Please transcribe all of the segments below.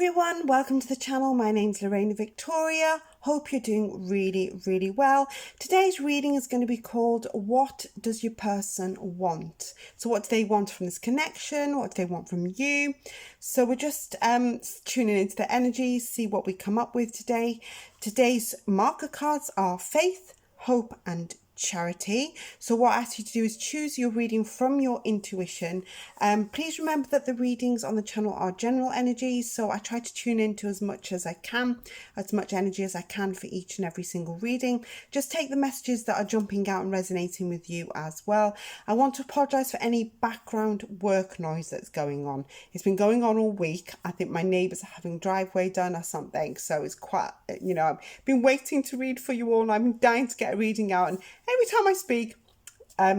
everyone, welcome to the channel. My name's Lorena Victoria. Hope you're doing really well. Today's reading is going to be called What Does Your Person Want? So what do they want from this connection? What do they want from you? So we're just tuning into the energy, see what we come up with today. Today's marker cards are Faith, Hope and Charity. So what I ask you to do is choose your reading from your intuition. Please remember that the readings on the channel are general energy, so I try to tune into as much as I can, as much energy as I can for each and every single reading. Just take the messages that are jumping out and resonating with you as well. I want to apologize for any background work noise that's going on. It's been going on all week. I think my neighbors are having driveway done or something, so it's quite, I've been waiting to read for you all and I'm dying to get a reading out, and every time I speak,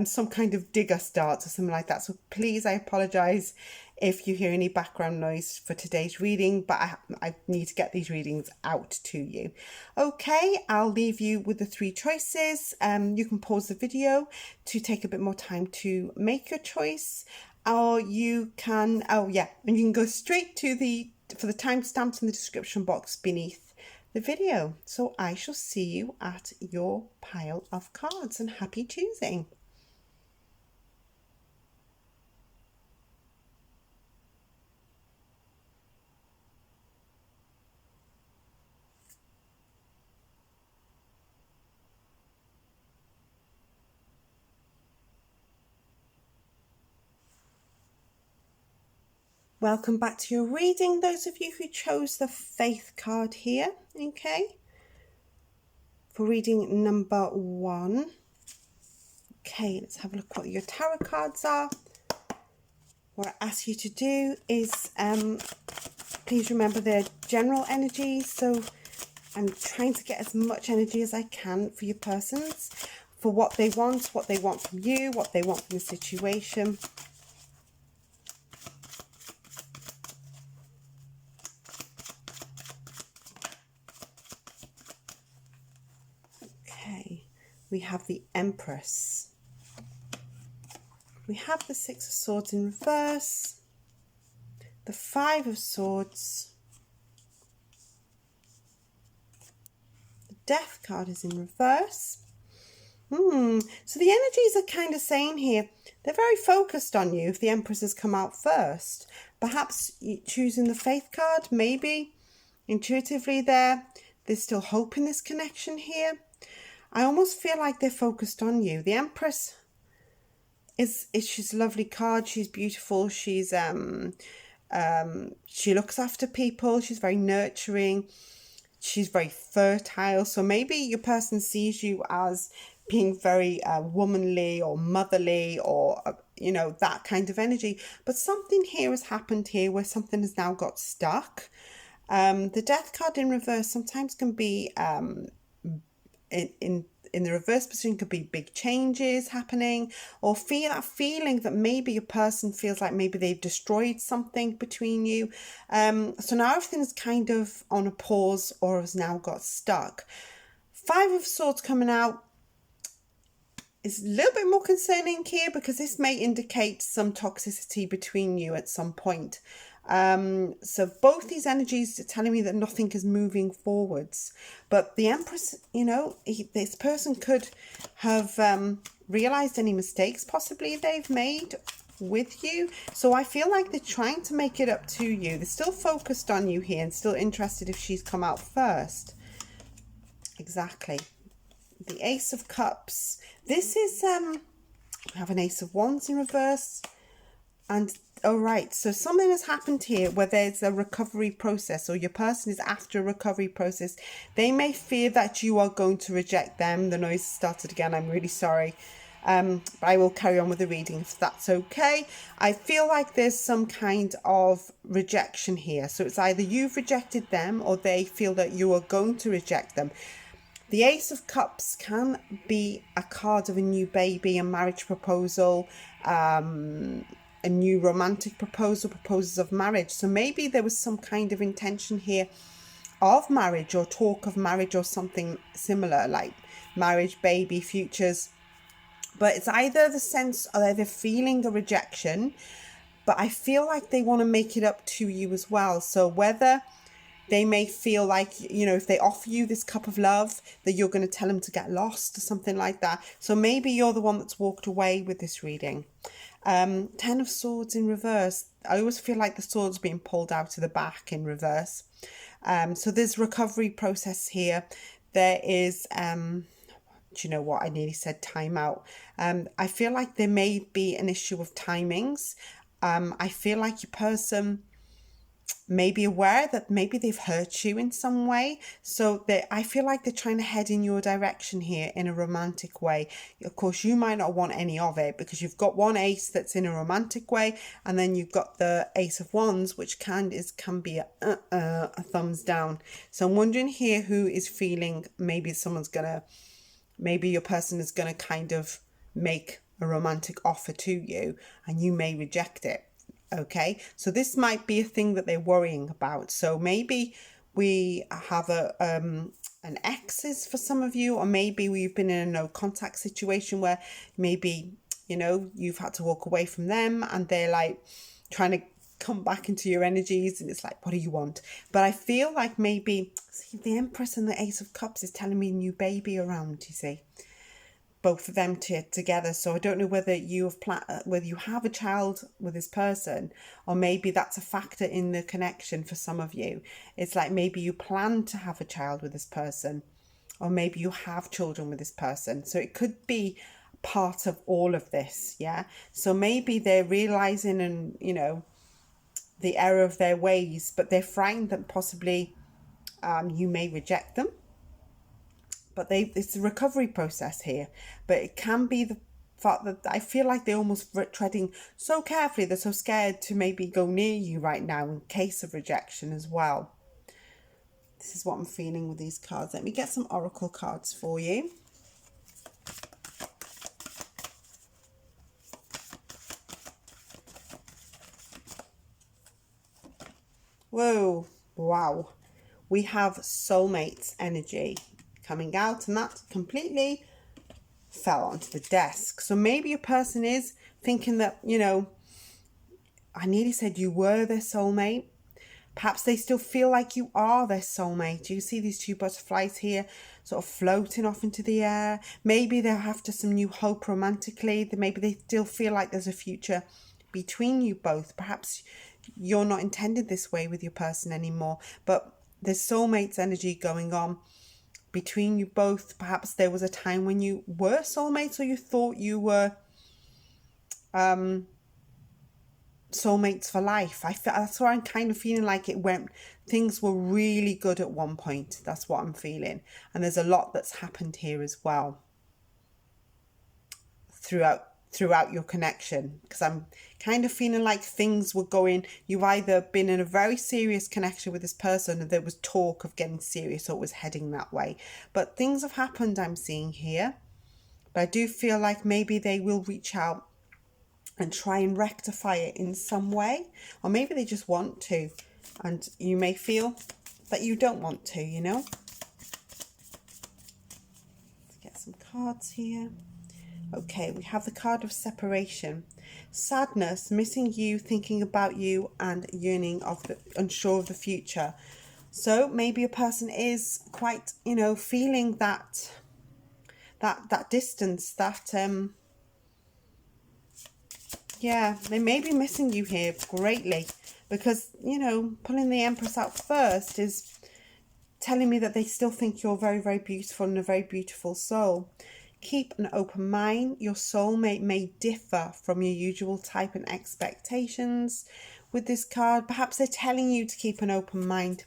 some kind of digger starts or something like that. So please, I apologise if you hear any background noise for today's reading, but I need to get these readings out to you. Okay, I'll leave you with the three choices. You can pause the video to take a bit more time to make your choice, or you can, and you can go straight to for the timestamps in the description box beneath the video. So I shall see you at your pile of cards, and happy choosing. Welcome back to your reading, those of you who chose the Faith card here, okay? For reading number 1. Okay, let's have a look what your tarot cards are. What I ask you to do is, please remember they're general energies, so I'm trying to get as much energy as I can for your persons, for what they want from you, what they want from the situation. We have the Empress. We have the Six of Swords in reverse, the Five of Swords, the Death card is in reverse. So the energies are kind of saying here, they're very focused on you if the Empress has come out first. Perhaps choosing the Faith card, maybe intuitively there's still hope in this connection here. I almost feel like they're focused on you. The Empress she's a lovely card. She's beautiful. She's she looks after people. She's very nurturing. She's very fertile. So maybe your person sees you as being very womanly or motherly, or that kind of energy. But something here has happened here where something has now got stuck. The Death card in reverse sometimes can be in the reverse position, could be big changes happening, or that feeling that maybe a person feels like maybe they've destroyed something between you. So now everything's kind of on a pause or has now got stuck. Five of Swords coming out is a little bit more concerning here, because this may indicate some toxicity between you at some point. So both these energies are telling me that nothing is moving forwards, but the Empress, this person could have realized any mistakes possibly they've made with you. So I feel like they're trying to make it up to you. They're still focused on you here and still interested if she's come out first. Exactly. The Ace of Cups. This is we have an Ace of Wands in reverse, and all right, so something has happened here where there's a recovery process, or your person is after a recovery process. They may fear that you are going to reject them. The noise started again. I'm really sorry. But I will carry on with the reading if that's okay. I feel like there's some kind of rejection here. So it's either you've rejected them or they feel that you are going to reject them. The Ace of Cups can be a card of a new baby, a marriage proposal, a new romantic proposal, proposals of marriage. So maybe there was some kind of intention here of marriage, or talk of marriage, or something similar, like marriage, baby, futures. But it's either the sense of they're feeling a rejection, but I feel like they want to make it up to you as well. So whether They may feel like, if they offer you this cup of love, that you're going to tell them to get lost or something like that. So maybe you're the one that's walked away with this reading. 10 of Swords in reverse. I always feel like the sword's being pulled out of the back in reverse. So there's recovery process here. There is, do you know what? I nearly said timeout. I feel like there may be an issue of timings. I feel like your person may be aware that maybe they've hurt you in some way. So I feel like they're trying to head in your direction here in a romantic way. Of course, you might not want any of it because you've got one ace that's in a romantic way, and then you've got the Ace of Wands, which can be a thumbs down. So I'm wondering here who is feeling maybe your person is gonna kind of make a romantic offer to you, and you may reject it. Okay, so this might be a thing that they're worrying about. So maybe we have an exes for some of you, or maybe we've been in a no contact situation where maybe, you've had to walk away from them and they're like trying to come back into your energies, and it's like, what do you want? But I feel like maybe, see, the Empress and the Ace of Cups is telling me new baby around, you see. Both of them together. So I don't know whether you have a child with this person, or maybe that's a factor in the connection for some of you. It's like maybe you plan to have a child with this person, or maybe you have children with this person. So it could be part of all of this. Yeah. So maybe they're realizing and, the error of their ways, but they're frightened that possibly you may reject them. But it's a recovery process here. But it can be the fact that I feel like they're almost treading so carefully. They're so scared to maybe go near you right now in case of rejection as well. This is what I'm feeling with these cards. Let me get some oracle cards for you. Whoa, wow. We have soulmates energy coming out, and that completely fell onto the desk. So maybe a person is thinking that, I nearly said you were their soulmate. Perhaps they still feel like you are their soulmate. You see these two butterflies here sort of floating off into the air. Maybe they're after some new hope romantically. Maybe they still feel like there's a future between you both. Perhaps you're not intended this way with your person anymore, but there's soulmates energy going on between you both. Perhaps there was a time when you were soulmates, or you thought you were soulmates for life. That's why I'm kind of feeling like things were really good at one point. That's what I'm feeling. And there's a lot that's happened here as well throughout your connection, because I'm kind of feeling like things were going, you've either been in a very serious connection with this person, and there was talk of getting serious, or it was heading that way. But things have happened, I'm seeing here. But I do feel like maybe they will reach out and try and rectify it in some way, or maybe they just want to, and you may feel that you don't want to, Let's get some cards here. Okay, we have the card of separation. Sadness, missing you, thinking about you, and yearning unsure of the future. So maybe a person is quite, feeling that distance, they may be missing you here greatly, because, pulling the Empress out first is telling me that they still think you're very, very beautiful and a very beautiful soul. Keep an open mind. Your soulmate may differ from your usual type and expectations with this card. Perhaps they're telling you to keep an open mind.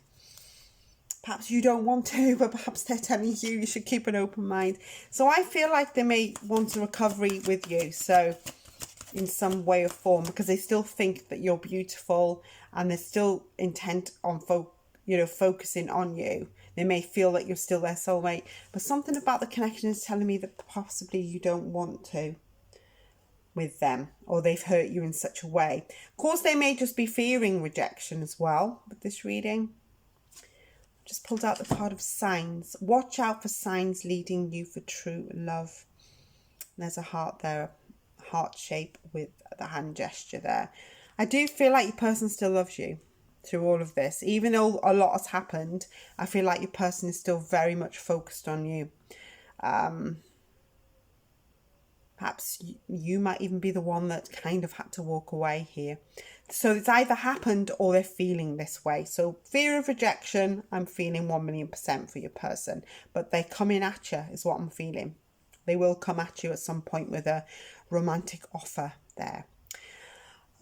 Perhaps you don't want to, but perhaps they're telling you should keep an open mind. So I feel like they may want a recovery with you. So in some way or form, because they still think that you're beautiful, and they're still intent on focusing on you. They may feel that you're still their soulmate, but something about the connection is telling me that possibly you don't want to with them, or they've hurt you in such a way. Of course, they may just be fearing rejection as well with this reading. Just pulled out the card of signs. Watch out for signs leading you for true love. And there's a heart there, heart shape with the hand gesture there. I do feel like your person still loves you. through all of this. Even though a lot has happened, I feel like your person is still very much focused on you. Perhaps you might even be the one that kind of had to walk away here. So it's either happened or they're feeling this way. So fear of rejection, I'm feeling 1,000,000% for your person. But they're coming at you is what I'm feeling. They will come at you at some point with a romantic offer there.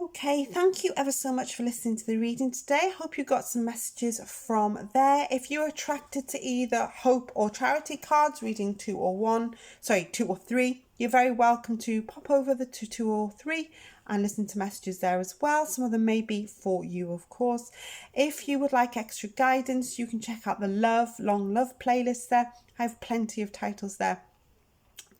Okay, thank you ever so much for listening to the reading today. Hope you got some messages from there. If you're attracted to either hope or charity cards, reading 2 or 3, you're very welcome to pop over to 2 or 3 and listen to messages there as well. Some of them may be for you, of course. If you would like extra guidance, you can check out the Long Love playlist there. I have plenty of titles there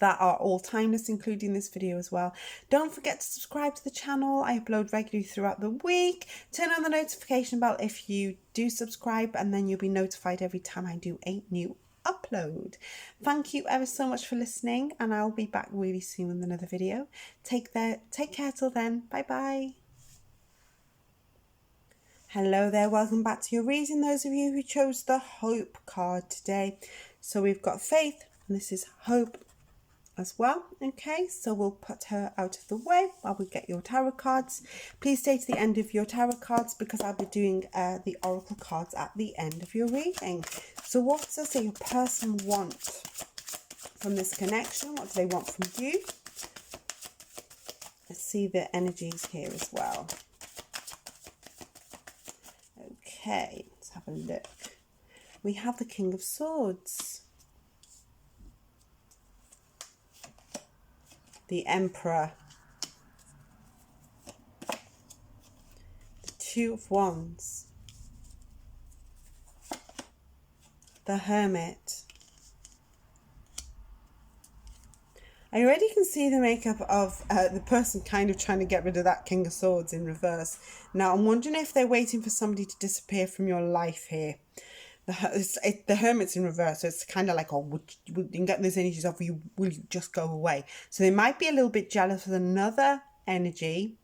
that are all timeless, including this video as well. Don't forget to subscribe to the channel. I upload regularly throughout the week. Turn on the notification bell if you do subscribe, and then you'll be notified every time I do a new upload. Thank you ever so much for listening, and I'll be back really soon with another video. Take care till then. Bye bye. Hello there, welcome back to your reading, those of you who chose the Hope card today. So we've got Faith, and this is Hope as well. Okay, so we'll put her out of the way while we get your tarot cards. Please stay to the end of your tarot cards because I'll be doing the oracle cards at the end of your reading. So what does your person want from this connection? What do they want from you? Let's see the energies here as well. Okay, let's have a look. We have the King of Swords, the Emperor, the Two of Wands, the Hermit. I already can see the makeup of the person kind of trying to get rid of that King of Swords in reverse. Now, I'm wondering if they're waiting for somebody to disappear from your life here. The Hermit's in reverse, so it's kind of like, oh, would you can get those energies off, will you just go away? So they might be a little bit jealous of another energy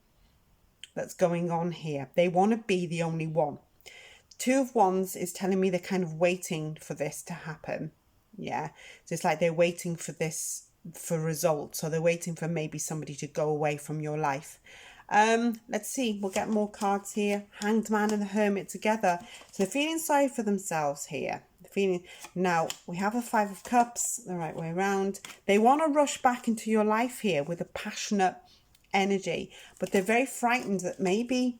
that's going on here. They want to be the only one. Two of Wands is telling me they're kind of waiting for this to happen. Yeah, so it's like they're waiting for this, for results, or they're waiting for maybe somebody to go away from your life. Let's see, we'll get more cards here. Hanged Man and the Hermit together. So they're feeling sorry for themselves here. Now we have a Five of Cups the right way around. They want to rush back into your life here with a passionate energy, but they're very frightened that maybe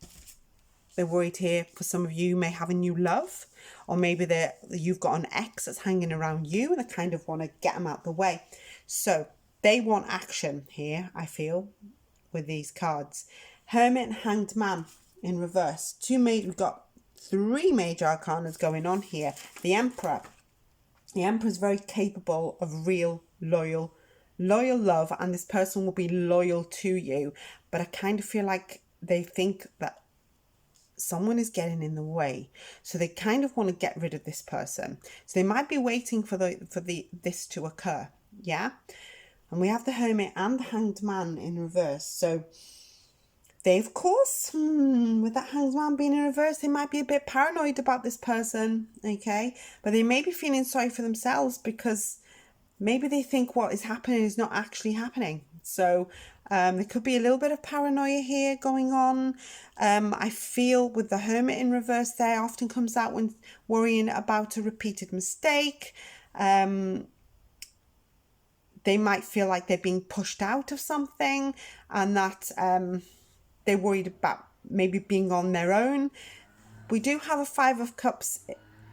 they're worried here. For some of you may have a new love, or maybe you've got an ex that's hanging around you and they kind of want to get them out the way. So they want action here, I feel, with these cards. Hermit and Hanged Man in reverse. We've got 3 major arcanas going on here. The Emperor. The Emperor is very capable of real loyal love, and this person will be loyal to you, but I kind of feel like they think that someone is getting in the way, so they kind of want to get rid of this person. So they might be waiting for this to occur. Yeah. And we have the Hermit and the Hanged Man in reverse. So they, of course, with that Hanged Man being in reverse, they might be a bit paranoid about this person, okay? But they may be feeling sorry for themselves because maybe they think what is happening is not actually happening. So there could be a little bit of paranoia here going on. I feel with the Hermit in reverse there often comes out when worrying about a repeated mistake. They might feel like they're being pushed out of something, and that they're worried about maybe being on their own. We do have a Five of Cups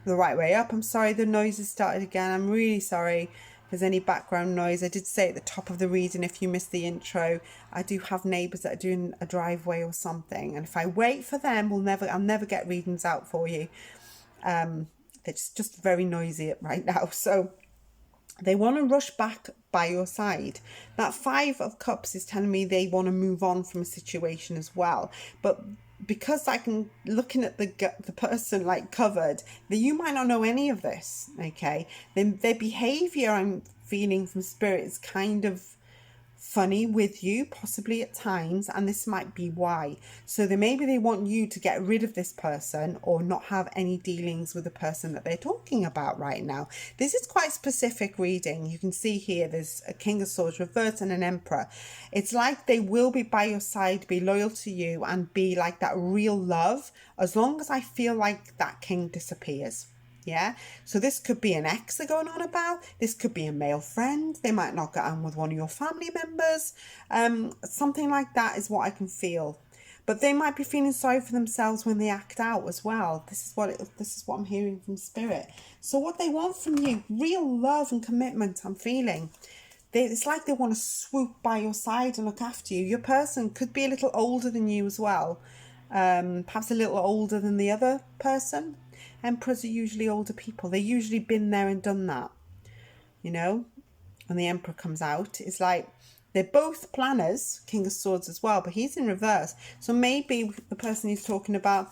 the right way up. I'm sorry, the noise has started again. I'm really sorry if there's any background noise. I did say at the top of the reading, if you missed the intro, I do have neighbours that are doing a driveway or something. And if I wait for them, I'll never get readings out for you. It's just very noisy right now. So they want to rush back by your side. That Five of Cups is telling me they want to move on from a situation as well. But because I can, looking at the person like covered, that you might not know any of this, okay? Then their behaviour, I'm feeling from spirit, is kind of funny with you, possibly at times, and this might be why. So maybe they want you to get rid of this person or not have any dealings with the person that they're talking about right now. This is quite specific reading. You can see here there's a King of Swords reversed and an Emperor. It's like they will be by your side, be loyal to you, and be like that real love, as long as I feel like that king disappears. Yeah, so this could be an ex they're going on about. This could be a male friend. They might not get on with one of your family members. Something like that is what I can feel. But they might be feeling sorry for themselves when they act out as well. This is what I'm hearing from Spirit. So what they want from you, real love and commitment, I'm feeling. It's like they want to swoop by your side and look after you. Your person could be a little older than you as well. Perhaps a little older than the other person. Emperors are usually older people. They've usually been there and done that, you know. When the Emperor comes out, it's like they're both planners, King of Swords as well, but he's in reverse. So maybe the person he's talking about,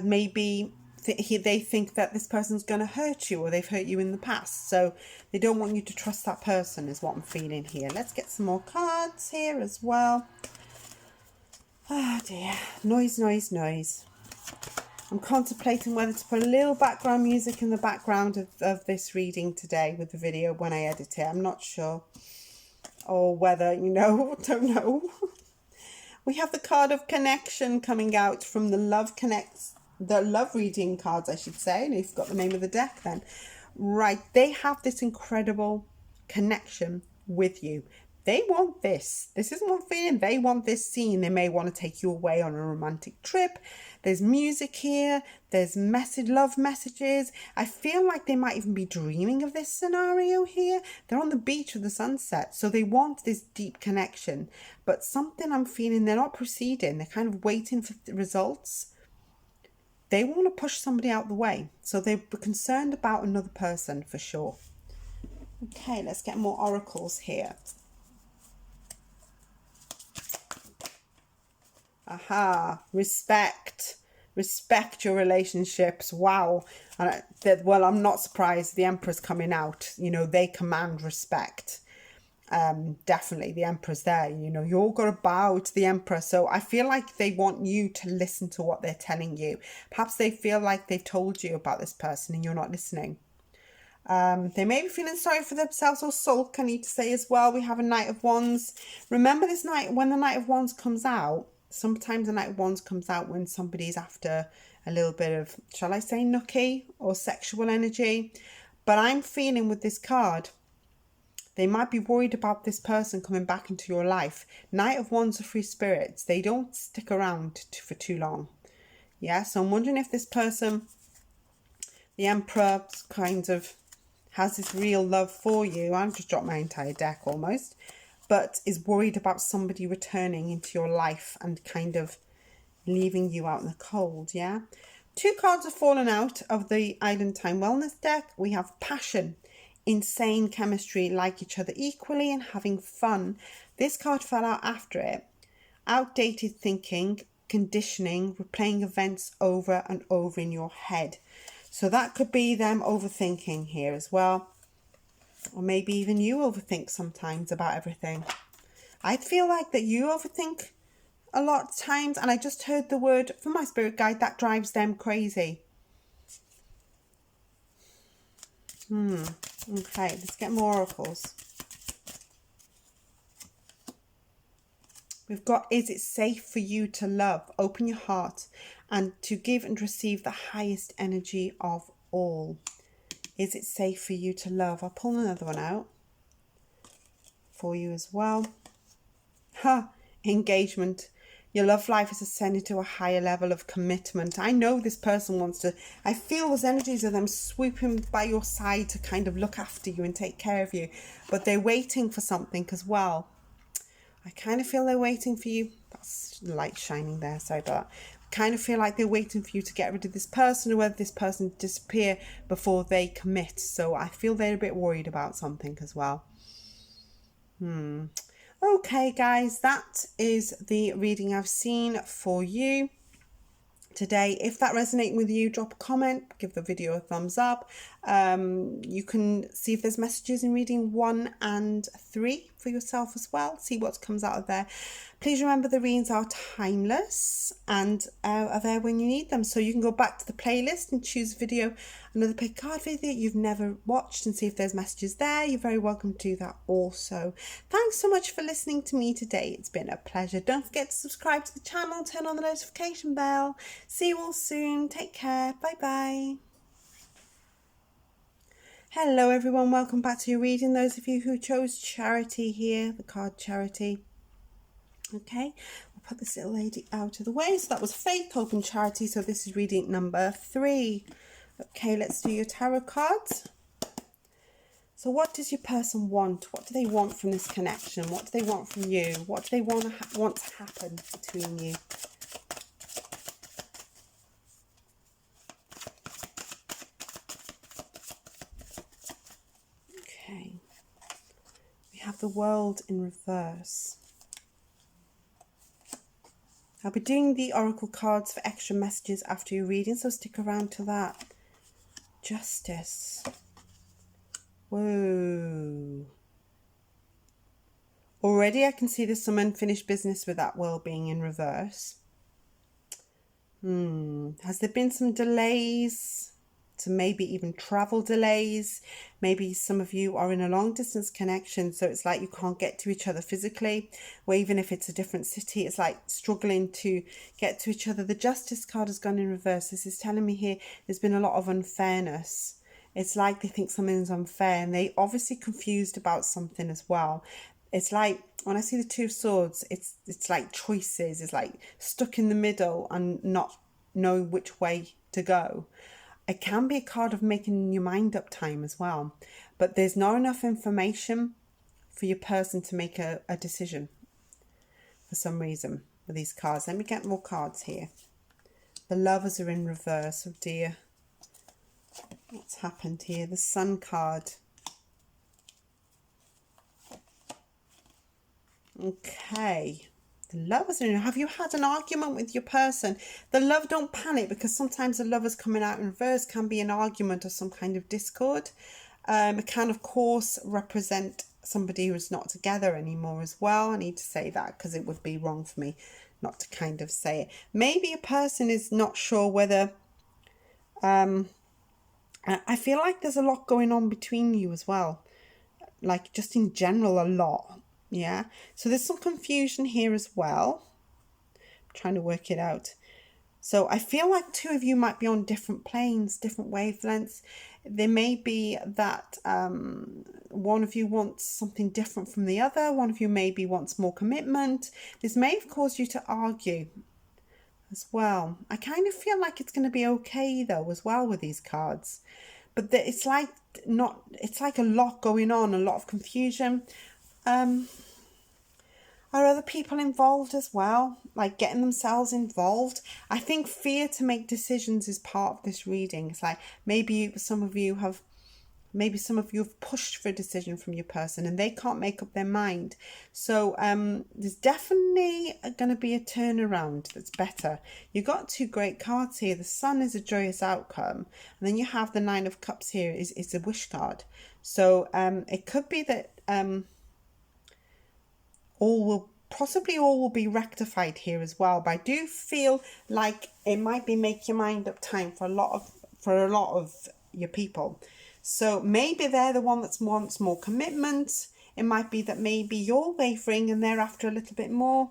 maybe they think that this person's going to hurt you, or they've hurt you in the past. So they don't want you to trust that person is what I'm feeling here. Let's get some more cards here as well. Oh dear. Noise, noise, noise. I'm contemplating whether to put a little background music in the background of this reading today with the video when I edit it. I'm not sure. Or whether, you know, don't know. We have the card of connection coming out from the love reading cards, I should say. And you've got the name of the deck then. Right, they have this incredible connection with you. They want this. This isn't what I'm feeling. They want this scene. They may want to take you away on a romantic trip. There's music here. There's love messages. I feel like they might even be dreaming of this scenario here. They're on the beach with the sunset. So they want this deep connection. But something I'm feeling, they're not proceeding. They're kind of waiting for the results. They want to push somebody out the way. So they're concerned about another person for sure. Okay, let's get more oracles here. Aha, respect your relationships. Wow. And well, I'm not surprised the Emperor's coming out. You know, they command respect. Definitely the Emperor's there. You know, you all got to bow to the Emperor. So I feel like they want you to listen to what they're telling you. Perhaps they feel like they've told you about this person and you're not listening. They may be feeling sorry for themselves or sulk, I need to say as well. We have a Knight of Wands. Remember this night, when the Knight of Wands comes out, sometimes the Knight of Wands comes out when somebody's after a little bit of, shall I say, nookie or sexual energy. But I'm feeling with this card, they might be worried about this person coming back into your life. Knight of Wands are free spirits. They don't stick around for too long. Yeah, so I'm wondering if this person, the Emperor, kind of has this real love for you. I've just dropped my entire deck almost. But is worried about somebody returning into your life and kind of leaving you out in the cold, yeah? Two cards have fallen out of the Island Time Wellness deck. We have passion, insane chemistry, like each other equally and having fun. This card fell out after it. Outdated thinking, conditioning, replaying events over and over in your head. So that could be them overthinking here as well. Or maybe even you overthink sometimes about everything. I feel like that you overthink a lot of times. And I just heard the word from my spirit guide that drives them crazy. Okay, let's get more oracles. We've got, is it safe for you to love? Open your heart and to give and receive the highest energy of all. Is it safe for you to love? I'll pull another one out for you as well. Engagement. Your love life is ascending to a higher level of commitment. I know this person wants to, I feel those energies of them swooping by your side to kind of look after you and take care of you. But they're waiting for something as well. I kind of feel they're waiting for you. That's light shining there, sorry about that. Kind of feel like they're waiting for you to get rid of this person or whether this person disappear before they commit. So I feel they're a bit worried about something as well. Okay, guys, that is the reading I've seen for you today. If that resonates with you, drop a comment, give the video a thumbs up. You can see if there's messages in reading 1 and 3 for yourself as well. See what comes out of there. Please remember the readings are timeless and are there when you need them. So you can go back to the playlist and choose a video, another pick card video you've never watched, and see if there's messages there. You're very welcome to do that also. Thanks so much for listening to me today. It's been a pleasure. Don't forget to subscribe to the channel, turn on the notification bell. See you all soon. Take care. Bye bye. Hello everyone, welcome back to your reading. Those of you who chose Charity here, the card Charity. Okay, we'll put this little lady out of the way. So that was Faith, Hope and Charity. So this is reading number 3. Okay, let's do your tarot cards. So what does your person want? What do they want from this connection? What do they want from you? What do they want to happen between you? Have the World in reverse. I'll be doing the oracle cards for extra messages after your reading, so stick around to that. Justice. Whoa. Already I can see there's some unfinished business with that World being in reverse. Has there been some delays? To maybe even travel delays. Maybe some of you are in a long distance connection, so it's like you can't get to each other physically, or even if it's a different city, it's like struggling to get to each other. The Justice card has gone in reverse. This is telling me here there's been a lot of unfairness. It's like they think something's unfair, and they obviously confused about something as well. It's like when I see the Two of Swords, it's like choices. It's like stuck in the middle and not knowing which way to go. It can be a card of making your mind up time as well. But there's not enough information for your person to make a decision for some reason with these cards. Let me get more cards here. The Lovers are in reverse. Oh dear. What's happened here? The Sun card. Okay. The Lovers are in. Have you had an argument with your person? The Love, don't panic, because sometimes the Lovers coming out in reverse can be an argument or some kind of discord. It can, of course, represent somebody who's not together anymore as well. I need to say that because it would be wrong for me not to kind of say it. Maybe a person is not sure whether... I feel like there's a lot going on between you as well. Like, just in general, a lot. Yeah, so there's some confusion here as well. I'm trying to work it out. So I feel like two of you might be on different planes, different wavelengths. There may be that one of you wants something different from the other. One of you maybe wants more commitment. This may have caused you to argue as well. I kind of feel like it's going to be okay though as well with these cards. But it's like a lot going on, a lot of confusion. Are other people involved as well, like getting themselves involved? I think fear to make decisions is part of this reading. It's like maybe some of you have pushed for a decision from your person and they can't make up their mind. So there's definitely going to be a turnaround that's better. You got two great cards here. The Sun is a joyous outcome, and then you have the Nine of Cups here is a wish card. So it could be that all will be rectified here as well. But I do feel like it might be make your mind up time for a lot of your people. So maybe they're the one that wants more commitment. It might be that maybe you're wavering and they're after a little bit more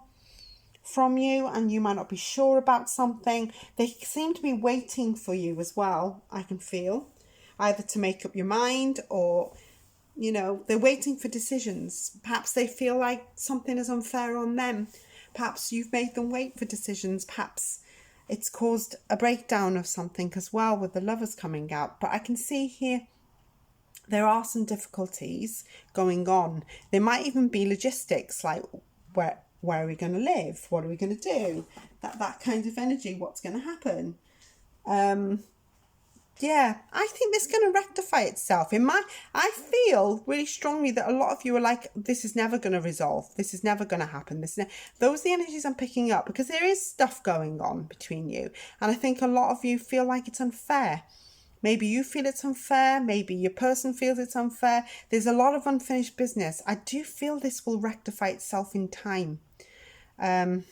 from you, and you might not be sure about something. They seem to be waiting for you as well, I can feel, either to make up your mind or, you know, they're waiting for decisions. Perhaps they feel like something is unfair on them. Perhaps you've made them wait for decisions. Perhaps it's caused a breakdown of something as well with the Lovers coming out. But I can see here there are some difficulties going on. There might even be logistics, like where are we going to live? What are we going to do? That kind of energy. What's going to happen? Yeah, I think this is going to rectify itself. I feel really strongly that a lot of you are like, this is never going to resolve. This is never going to happen. Those are the energies I'm picking up, because there is stuff going on between you. And I think a lot of you feel like it's unfair. Maybe you feel it's unfair. Maybe your person feels it's unfair. There's a lot of unfinished business. I do feel this will rectify itself in time. I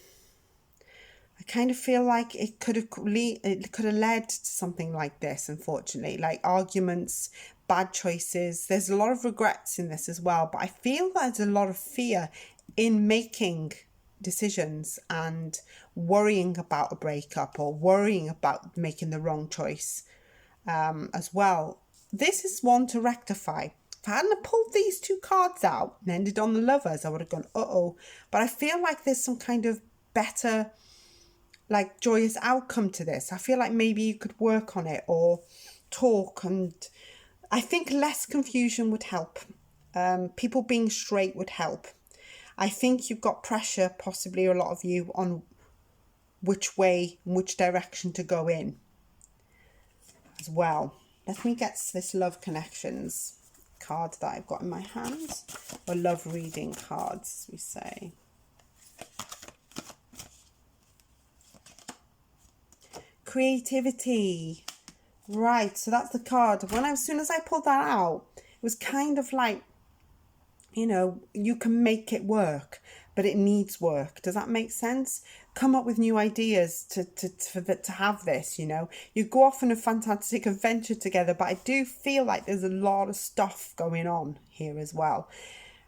kind of feel like it could have led to something like this, unfortunately, like arguments, bad choices. There's a lot of regrets in this as well, but I feel there's a lot of fear in making decisions and worrying about a breakup or worrying about making the wrong choice as well. This is one to rectify. If I hadn't pulled these two cards out and ended on the Lovers, I would have gone, uh-oh. But I feel like there's some kind of better, like, joyous outcome to this. I feel like maybe you could work on it or talk, and I think less confusion would help. People being straight would help. I think you've got pressure, possibly a lot of you, on which way, which direction to go in as well. Let me get this Love Connections card that I've got in my hand, or love reading cards, as we say. Creativity. Right, so that's the card. As soon as I pulled that out, it was kind of like, you know, you can make it work, but it needs work. Does that make sense? Come up with new ideas to have this, you know. You go off on a fantastic adventure together, but I do feel like there's a lot of stuff going on here as well.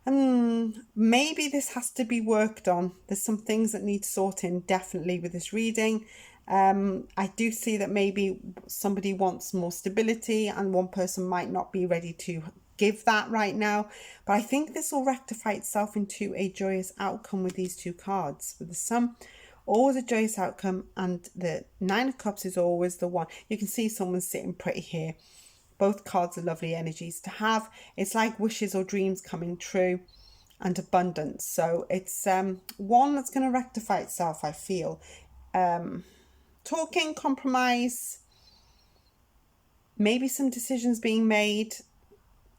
And maybe this has to be worked on. There's some things that need sorting, definitely, with this reading. I do see that maybe somebody wants more stability and one person might not be ready to give that right now, but I think this will rectify itself into a joyous outcome with these two cards. With the Sun, always a joyous outcome, and the Nine of Cups is always the one. You can see someone sitting pretty here. Both cards are lovely energies to have. It's like wishes or dreams coming true and abundance. So it's one that's going to rectify itself, I feel. Talking, compromise, maybe some decisions being made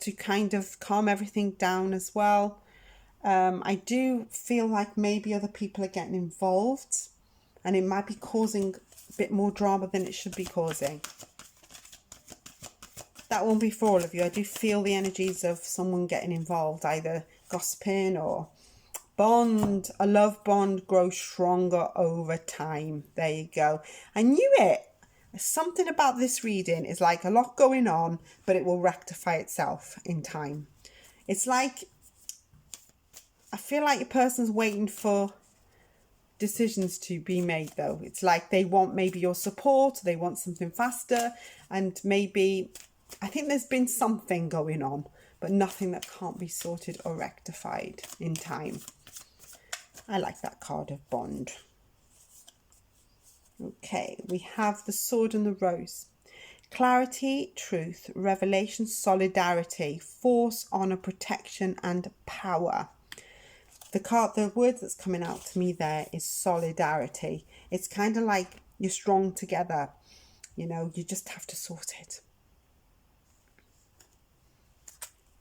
to kind of calm everything down as well. I do feel like maybe other people are getting involved and it might be causing a bit more drama than it should be causing. That won't be for all of you. I do feel the energies of someone getting involved, either gossiping or bond. A love bond grows stronger over time. There you go. I knew it. Something about this reading is like a lot going on, but it will rectify itself in time. It's like, I feel like your person's waiting for decisions to be made though. It's like they want maybe your support, they want something faster, and maybe, I think there's been something going on, but nothing that can't be sorted or rectified in time. I like that card of bond. Okay, we have the Sword and the Rose. Clarity, truth, revelation, solidarity, force, honor, protection, and power. The word that's coming out to me there is solidarity. It's kind of like you're strong together. You know, you just have to sort it.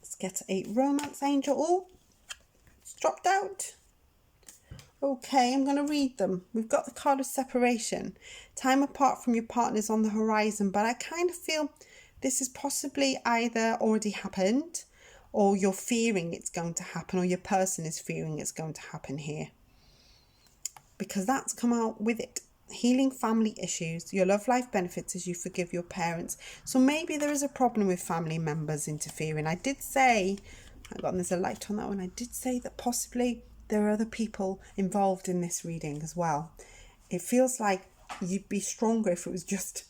Let's get a romance angel. Oh, it's dropped out. Okay, I'm going to read them. We've got the card of separation. Time apart from your partners on the horizon, but I kind of feel this is possibly either already happened or you're fearing it's going to happen, or your person is fearing it's going to happen here. Because that's come out with it. Healing family issues. Your love life benefits as you forgive your parents. So maybe there is a problem with family members interfering. I did say, hang on, there's a light on that one. I did say that possibly there are other people involved in this reading as well. It feels like you'd be stronger if it was just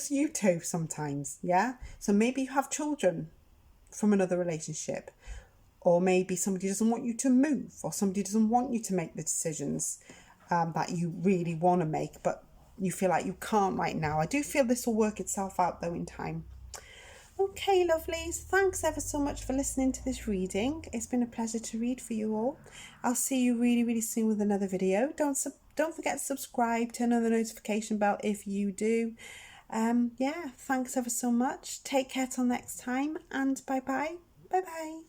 you two sometimes, yeah? So maybe you have children from another relationship, or maybe somebody doesn't want you to move, or somebody doesn't want you to make the decisions that you really want to make, but you feel like you can't right now. I do feel this will work itself out though in time. Okay, lovelies, thanks ever so much for listening to this reading. It's been a pleasure to read for you all. I'll see you really, really soon with another video. Don't forget to subscribe, turn on the notification bell if you do. Yeah, thanks ever so much. Take care till next time, and bye-bye. Bye-bye.